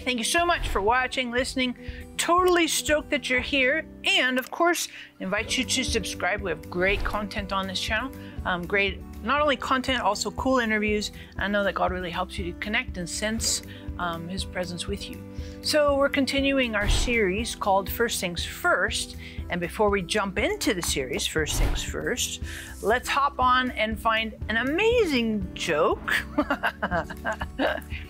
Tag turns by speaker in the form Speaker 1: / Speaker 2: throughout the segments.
Speaker 1: Thank you so much for watching, listening. Totally stoked that you're here. And of course, invite you to subscribe. We have great content on this channel. Great, not only content, also cool interviews. I know that God really helps you to connect and sense His presence with you. So we're continuing our series called First Things First. And before we jump into the series, First Things First, let's hop on and find an amazing joke.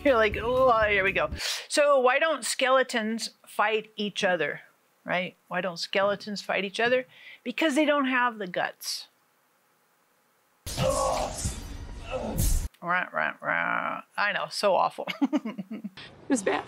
Speaker 1: You're like, oh, here we go. So why don't skeletons fight each other, right? Why don't skeletons fight each other? Because they don't have the guts. I know, so awful.
Speaker 2: It was bad.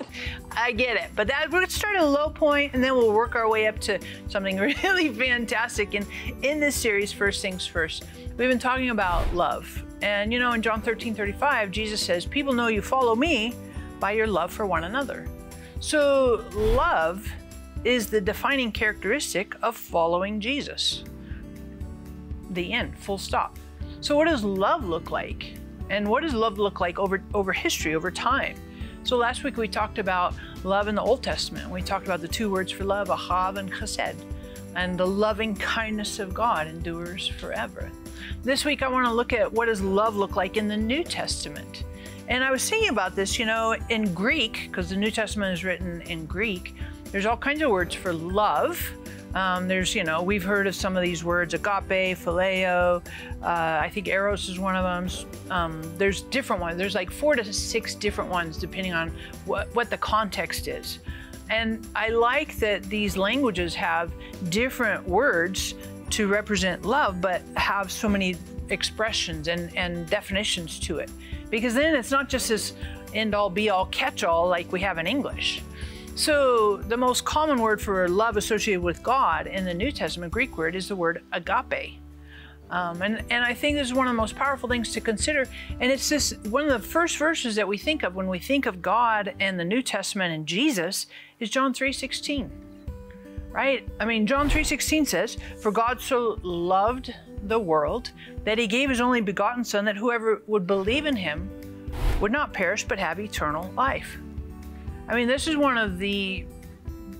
Speaker 1: I get it, but we'll start at a low point and then we'll work our way up to something really fantastic. And in this series, First Things First, we've been talking about love. And you know, in John 13:35, Jesus says, people know you follow me by your love for one another. So love is the defining characteristic of following Jesus. The end, full stop. So what does love look like? And what does love look like over history, over time? So last week we talked about love in the Old Testament. We talked about the two words for love, ahav and chesed, and the loving kindness of God endures forever. This week I want to look at what does love look like in the New Testament. And I was thinking about this, you know, in Greek, because the New Testament is written in Greek, there's all kinds of words for love. There's, you know, we've heard of some of these words, agape, phileo, I think eros is one of them. There's different ones. There's like 4 to 6 different ones depending on what the context is. And I like that these languages have different words to represent love, but have so many expressions and definitions to it. Because then it's not just this end-all, be-all, catch-all like we have in English. So the most common word for love associated with God in the New Testament, Greek word, is the word agape. And I think this is one of the most powerful things to consider. And it's this one of the first verses that we think of when we think of God and the New Testament and Jesus is John 3:16, right? I mean, John 3:16 says, for God so loved the world that he gave his only begotten son that whoever would believe in him would not perish but have eternal life. I mean, this is one of the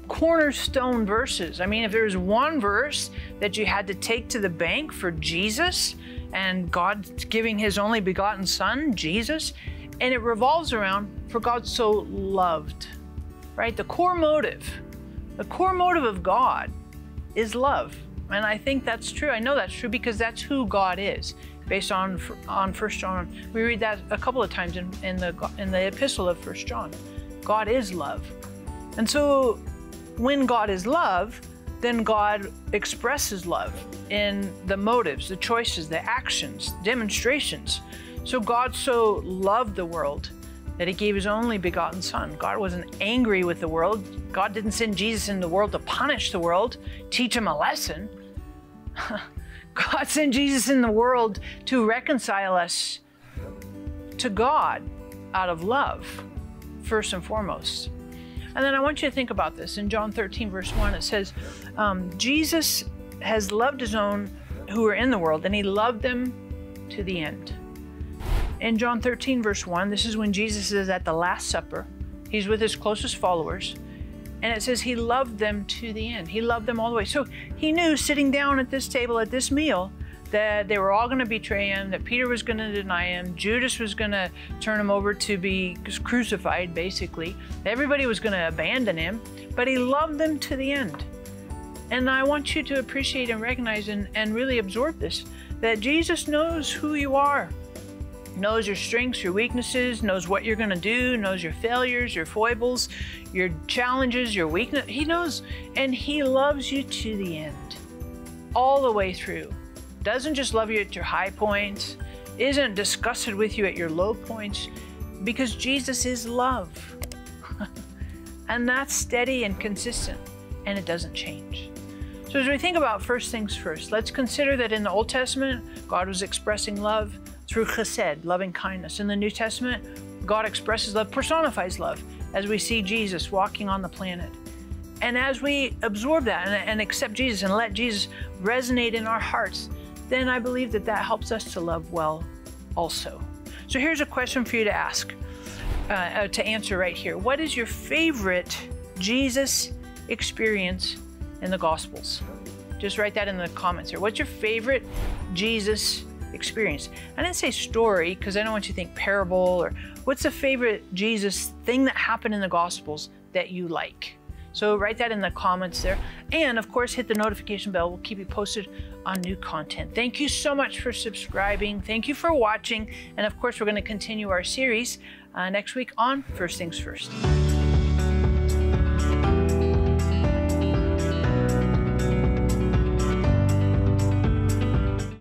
Speaker 1: cornerstone verses. I mean, if there's one verse that you had to take to the bank for Jesus and God giving his only begotten son, Jesus, and it revolves around for God so loved, right? The core motive of God is love. And I think that's true. I know that's true because that's who God is. Based on 1 John, we read that a couple of times in the epistle of 1 John. God is love. And so when God is love, then God expresses love in the motives, the choices, the actions, demonstrations. So God so loved the world that he gave his only begotten son. God wasn't angry with the world. God didn't send Jesus in the world to punish the world, teach him a lesson. God sent Jesus in the world to reconcile us to God out of love, first and foremost. And then I want you to think about this. In John 13, verse 1, it says, Jesus has loved his own who are in the world, and he loved them to the end. In John 13, verse 1, this is when Jesus is at the Last Supper. He's with his closest followers. And it says he loved them to the end. He loved them all the way. So he knew sitting down at this table, at this meal, that they were all going to betray him, that Peter was going to deny him, Judas was going to turn him over to be crucified, basically. Everybody was going to abandon him, but he loved them to the end. And I want you to appreciate and recognize and really absorb this, that Jesus knows who you are, knows your strengths, your weaknesses, knows what you're going to do, knows your failures, your foibles, your challenges, your weakness. He knows, and he loves you to the end, all the way through. Doesn't just love you at your high points, isn't disgusted with you at your low points, because Jesus is love. And that's steady and consistent, and it doesn't change. So as we think about first things first, let's consider that in the Old Testament, God was expressing love through chesed, loving kindness. In the New Testament, God expresses love, personifies love, as we see Jesus walking on the planet. And as we absorb that and accept Jesus and let Jesus resonate in our hearts, then I believe that that helps us to love well also. So here's a question for you to ask. to answer right here. What is your favorite Jesus experience in the Gospels? Just write that in the comments here. What's your favorite Jesus experience? I didn't say story because I don't want you to think parable, or what's the favorite Jesus thing that happened in the Gospels that you like? So write that in the comments there. And of course, hit the notification bell. We'll keep you posted on new content. Thank you so much for subscribing. Thank you for watching. And of course, we're going to continue our series next week on First Things First.